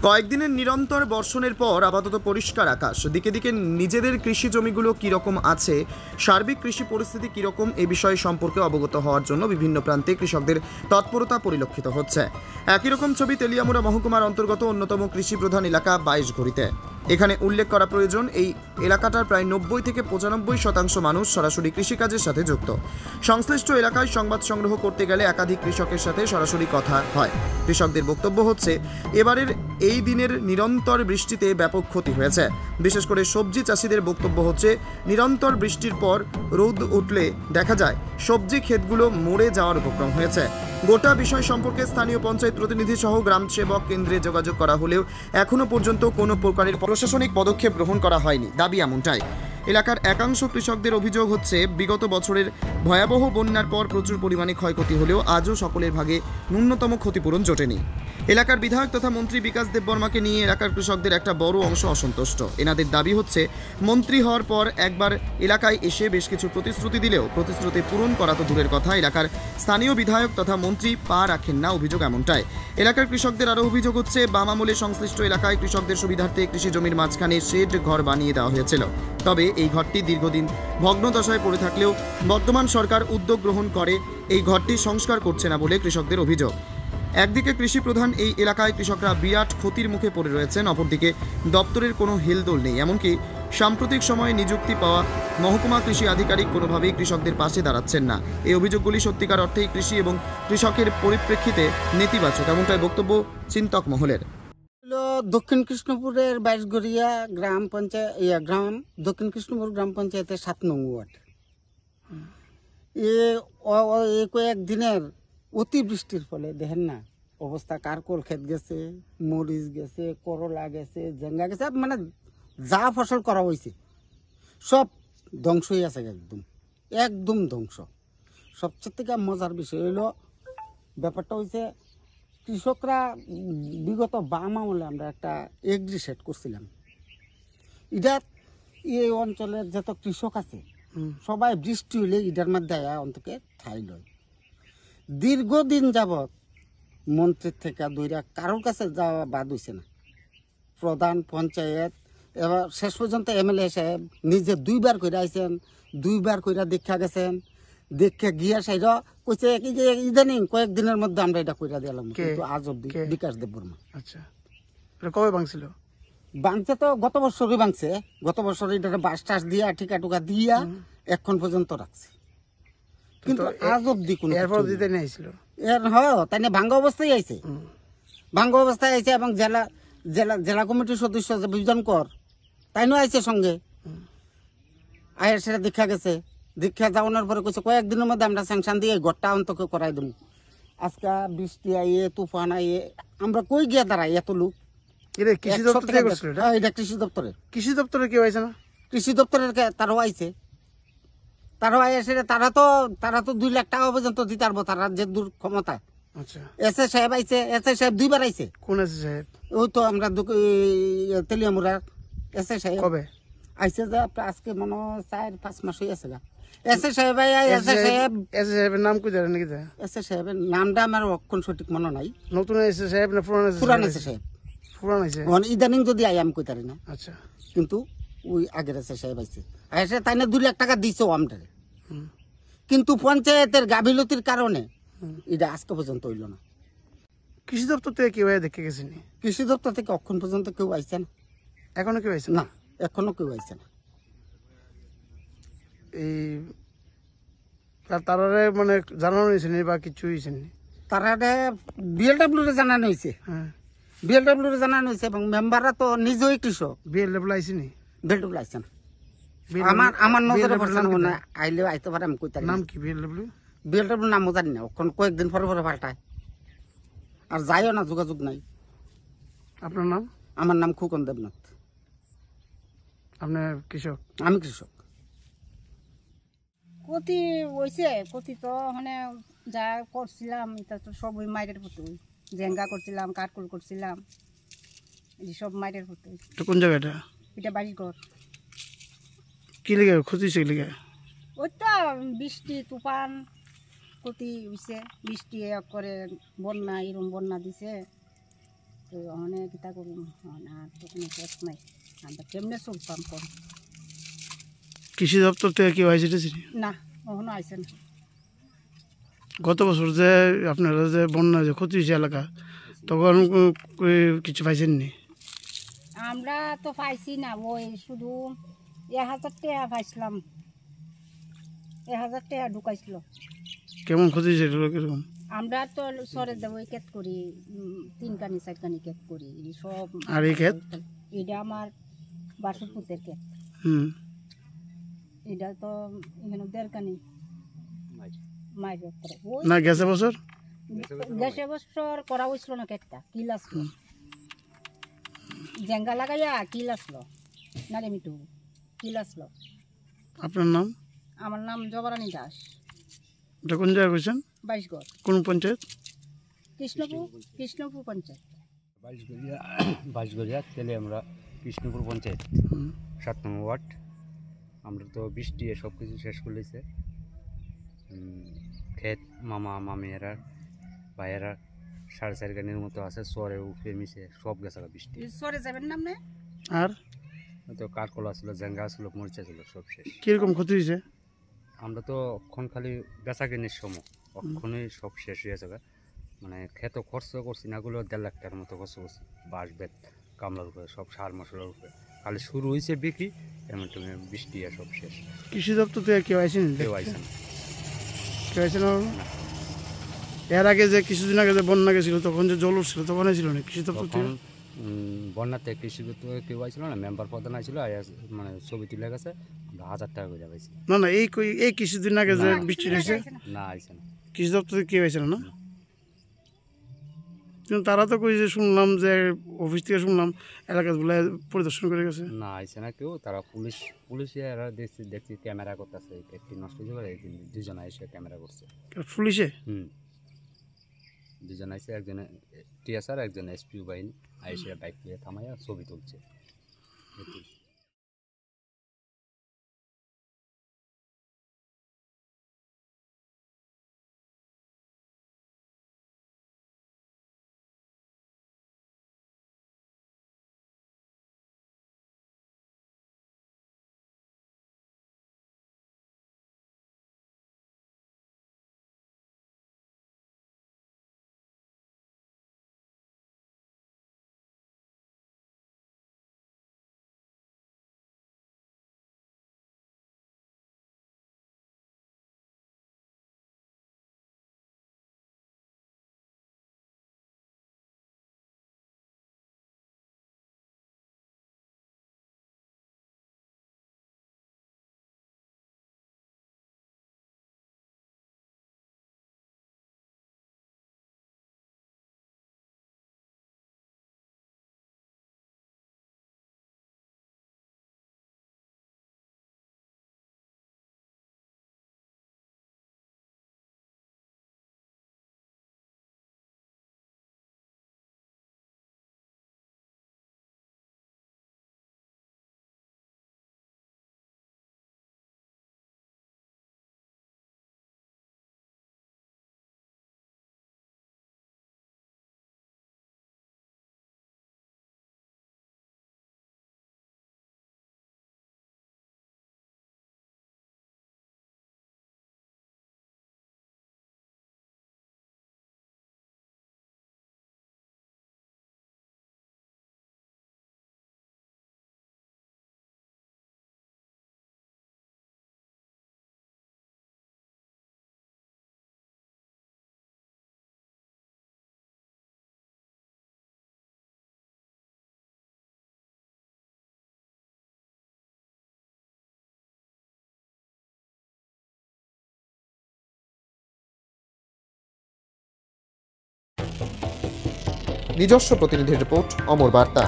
কয়েকদিনের নিরন্তর বর্ষণের পর আপাতত পরিষ্কার আকাশ, দিকে দিকে নিজেদের কৃষি জমিগুলো কীরকম আছে, সার্বিক কৃষি পরিস্থিতি কীরকম এ বিষয় সম্পর্কে অবগত হওয়ার জন্য বিভিন্ন প্রান্তে কৃষকদের তৎপরতা পরিলক্ষিত হচ্ছে। একই রকম ছবি তেলিয়ামুড়া মহকুমার অন্তর্গত অন্যতম কৃষি প্রধান এলাকা 22 ঘড়িতে। এখানে উল্লেখ করা প্রয়োজন, এই এলাকাটার প্রায় 90 থেকে 95% মানুষ সরাসরি কৃষিকাজের সাথে যুক্ত। সংশ্লিষ্ট এলাকায় সংবাদ সংগ্রহ করতে গেলে একাধিক কৃষকের সাথে সরাসরি কথা হয়। কৃষকদের বক্তব্য হচ্ছে, এবারের এই দিনের নিরন্তর বৃষ্টিতে ব্যাপক ক্ষতি হয়েছে। বিশেষ করে সবজি চাষিদের বক্তব্য হচ্ছে, নিরন্তর বৃষ্টির পর রোদ উঠলে দেখা যায় সবজি ক্ষেতগুলো মরে যাওয়ার উপক্রম হয়েছে। গোটা বিষয় সম্পর্কে স্থানীয় পঞ্চায়েত প্রতিনিধি সহ গ্রাম সেবক কেন্দ্রে যোগাযোগ করা হলেও এখনো পর্যন্ত কোনো প্রকারের প্রশাসনিক পদক্ষেপ গ্রহণ করা হয়নি। দাবি এমনটাই। এলাকার একাংশ কৃষকদের অভিযোগ হচ্ছে, বিগত বছরের ভয়াবহ বন্যার পর প্রচুর পরিমাণে ক্ষয়ক্ষতি হলেও আজও সকলের ভাগে ন্যূনতম ক্ষতিপূরণ জোটেনি। এলাকার বিধায়ক তথা মন্ত্রী বিকাশ দেববর্মাকে নিয়ে এলাকার কৃষকদের একটা বড় অংশ অসন্তুষ্ট। এনাদের দাবি হচ্ছে, মন্ত্রী হওয়ার পর একবার এলাকায় এসে বেশ কিছু প্রতিশ্রুতি দিলেও প্রতিশ্রুতি পূরণ করা তো দূরের কথা, এলাকার স্থানীয় বিধায়ক তথা মন্ত্রী পা রাখেন না। অভিযোগ এমনটাই। এলাকার কৃষকদের আরও অভিযোগ হচ্ছে, বাম আমলে সংশ্লিষ্ট এলাকায় কৃষকদের সুবিধার্থে কৃষি জমির মাঝখানে শেড ঘর বানিয়ে দেওয়া হয়েছিল। তবে এই ঘরটি দীর্ঘদিন ভগ্নদশায় পড়ে থাকলেও বর্তমান সরকার উদ্যোগ গ্রহণ করে এই ঘরটি সংস্কার করছে না বলে কৃষকদের অভিযোগ। একদিকে কৃষি প্রধান এই এলাকায় কৃষকরা বিরাট ক্ষতির মুখে পড়ে রয়েছেন, অপরদিকে দপ্তরের কোনো হেলদোল নেই। এমনকি সাম্প্রতিক সময়ে নিযুক্তি পাওয়া মহকুমা কৃষি আধিকারিক কোনোভাবেই কৃষকদের পাশে দাঁড়াচ্ছেন না। এই অভিযোগগুলি সত্যিকার অর্থেই কৃষি এবং কৃষকের পরিপ্রেক্ষিতে নেতিবাচক, এমনটাই বক্তব্য চিন্তক মহলের। দক্ষিণ কৃষ্ণপুরের 22 গড়িয়া গ্রাম পঞ্চায়েত দক্ষিণ কৃষ্ণপুর গ্রাম পঞ্চায়েতের 7 নং ওয়ার্ড। কয়েকদিনের অতিবৃষ্টির ফলে দেখেন না অবস্থা, কারকল ক্ষেত গেছে, মরিচ গেছে, করলা গেছে, জেঙ্গা গেছে, মানে যা ফসল করা হয়েছে সব ধ্বংস হয়ে আছে, একদম ধ্বংস। সবচেয়ে থেকে মজার বিষয় হইল, ব্যাপারটা হয়েছে কৃষকরা বিগত বাম আমলে আমরা একটা এগ্রি সেট করছিলাম। এটার এই অঞ্চলের যত কৃষক আছে সবাই বৃষ্টি হলে এটার মধ্যে অন্তকে ঠাই লয়। দীর্ঘদিন যাবৎ মন্ত্রীর থেকে দইরা কারোর কাছে যাওয়া বাদ হয়েছে না। প্রধান পঞ্চায়েত এবার শেষ পর্যন্ত এমএলএ সাহেব নিজে 2বার করে আইছেন, 2বার করে দেখা গেছেন। দেখে গিয়া সাইরা কইছে ইদানিং কয়েকদিনের মধ্যে আমরা এটা কইরা দিলাম, কিন্তু আজ অব্দি বিকাশ দেববর্মা। আচ্ছা, কবে ভাঙছিল? ভাঙছে তো গত বছরই ভাঙছে। গত বছর এটা বাস টাস দিয়া ঠিকা টুকা দিয়া এখন পর্যন্ত রাখছে, কিন্তু আজ অব্দি কোনো এরপর দিতে নিয়েছিল। তাই না, ভাঙ্গা অবস্থায় আইছে, ভাঙ্গা অবস্থায় আইছে। এবং জেলা কমিটির সদস্য যে বিজন কর তাইনও আইছে সঙ্গে, আয়ের সেটা দেখা গেছে। দীক্ষা যাওয়ানোর পরে কইছে কয়েকদিনের মধ্যে আমরা স্যাংশন দিয়ে ঘরটা অন্তকে করাই দেবো। আজকে বৃষ্টি আইয়ে, তুফান আইয়ে, আমরা কই গিয়া দাঁড়াই এত লোক। এটা কৃষি দপ্তরে করছিল? এটা কৃষি দপ্তরে। কৃষি দপ্তরে কেউ আইছে না? কৃষি দপ্তরের তারাও আইছে, তারাও আইসে। তারা তো 2 লাখ টাকা পর্যন্ত দিতে পারবো, তারা যে দূর ক্ষমতা। আচ্ছা, এসএ সাহেব আইছে, এসএ সাহেব 2বার আইছে। কোন এসএ সাহেব? ওই তো আমরা তেলিয়ামুড়ার এসএ সাহেব কবে আইছে? যে আজকে মনে হয় 4-5 মাস হয়ে আছে। এসএ সাহেবের নাম কি জানেন নাকি? এসএ সাহেবের নামটা আমার অক্ষণ সঠিক মনে নাই। নতুন এসএ সাহেব না পুরান এসএ সাহেব? পুরান আছে। ইদানিং যদি আই আমি কইতারি না। আচ্ছা, কিন্তু ওই আগের এসএ সাহেব আইছে। আইসে তাই না 2 লাখ টাকা দিছে আমটারে, কিন্তু পঞ্চায়েতের গাফিলতির কারণে এটা আজকে পর্যন্ত হইল না। কৃষি দপ্তর থেকে কেউ দেখে গেছেন? কৃষি দপ্তর থেকে অক্ষণ পর্যন্ত কেউ আইছে না। এখনো কেউ আইছে না? এখনো কেউ আইছে না। এই তারারে মানে জানানো হয়েছে বা কিছু হয়েছে? তারারে বিএলডব্লিউ রে জানানো হয়েছে। বিএলডব্লিউ রে জানানো হয়েছে, এবং মেম্বাররা তো নিজেই কৃষক। বিএলডব্লিউ আইছে নি? বিএলডব্লিউ আইছে না। আমার নজরে পড়ছে না, আইলেও আইতে পারে, আমি কইতারি। নাম কি বিএলডব্লিউ? বিএলডব্লিউ নামও জানি না, ওখানে কয়েকদিন পরে পরে পাল্টায়, আর যাইও না, যোগাযোগ নাই। আপনার নাম? আমার নাম খোকন দেবনাথ। আপনি কৃষক? আমি কৃষক। ক্ষতি হয়েছে, ক্ষতি তো মানে যা করছিলাম এটা তো সব ওই মাইরের পড়তে, জেঙ্গা করছিলাম, কাঠকুল করছিলাম, এই সব মাইরের পড়তে। কোন জায়গাটা? এটা বাড়ির ঘর। কি লেগে ক্ষতি হয়েছে? লেগে ওই তো বৃষ্টি তুফান ক্ষতি হয়েছে। বৃষ্টি করে বন্যা, এরকম বন্যা দিছে, তো অনেক কিতা করুন আর তো কোনো পথ নাই আমরা কেমনে চলতাম কম কৃষি দপ্তর থেকে কেউ আইসিটেছি? না কখনো আইসে না। গত বছর যে আপনারা যে বন্যা যে ক্ষতি হয়েছে এলাকা, তখন কিছু পাইছেননি? আমরা তো পাইছি না, ওই শুধু 1000 টাকা পাইছিলাম, 1000 টাকা ঢুকাইছিল। কেমন ক্ষতি হয়েছে এগুলো কিরকম? আমরা তো সরে দেবো কেট করি, 3 কানি 4 কানি কেট করি সব। আর এই ক্ষেত? এটা আমার বাসুপুতের ক্ষেত। এটা তো এখানে 1.5 কানি মাইর না গেছে বছর? গেছে বছর করা হয়েছিল না কেটটা, কিল আসলো জেঙ্গা লাগাইয়া কিল আসলো না রে মিটু, কিল আসলো। আপনার নাম? আমার নাম জবরানী দাস। এটা কোন জায়গায় কইছেন? 22 গড়। কোন পঞ্চায়েত? কৃষ্ণপুর পঞ্চায়েত। 22 গড়িয়া তেলে আমরা কৃষ্ণপুর পঞ্চায়েত 7 নম্বর ওয়ার্ড। আমরা তো বৃষ্টি সব কিছু শেষ করলেছে, ক্ষেত মামা মামিয়ারা ভাইয়েরা 4.5 কানির মতো আছে, সরে উঠে মিশে সব গেছে বৃষ্টি। সরে যাবেন না আপনি? আর তো কাঠকলা ছিল, জেঙ্গা ছিল, মরিচা ছিল, সব শেষ। কিরকম ক্ষতি হয়েছে? আমরা তো অক্ষণ খালি বেচা কিনির সময় অক্ষণই সব শেষ হয়ে যাবে। মানে ক্ষেত খরচ করছি না, গুলো 1.5 লাখ টাকার মতো খরচ করছি, বাঁশ বেত কামলার উপরে সব সার মশলার উপরে। খালি শুরু হয়েছে বিক্রি, এমন তুমি বৃষ্টি সব শেষ। কৃষি দপ্তর থেকে কেউ আইসেন? কেউ আইসে না। কেউ আইসে না? এর আগে যে কিছুদিন আগে যে বন্যা গেছিল তখন যে জল উঠছিল তখন ছিল না কৃষি দপ্তর থেকে? বন্যাতে কৃষি দপ্তর কেউ আইছিল না, মেম্বার প্রধান আইছিল, মানে ছবি তুলে গেছে, 1000 টাকা করে পাইছি। না না, এই কিছুদিন আগে যে বৃষ্টি হয়েছে না আইসে না, কৃষি দপ্তর থেকে কেউ আইসে না? কিন্তু তারা তো কই যে শুনলাম যে অফিস থেকে শুনলাম এলাকাগুলো পরিদর্শন করে গেছে। না আইসে না কেউ। তারা পুলিশে এরা দেখছি ক্যামেরা করতেছে, একটি নষ্ট হয়ে যাবে, 2 জন আইসে ক্যামেরা করছে। পুলিশে? 2 জন আইসে, একজন টিএসআর, একজন এসপিউ বাহিনী আইসে বাইক নিয়ে থামাইয়া ছবি তুলছে। নিজস্ব প্রতিনিধির রিপোর্ট, অমর বার্তা।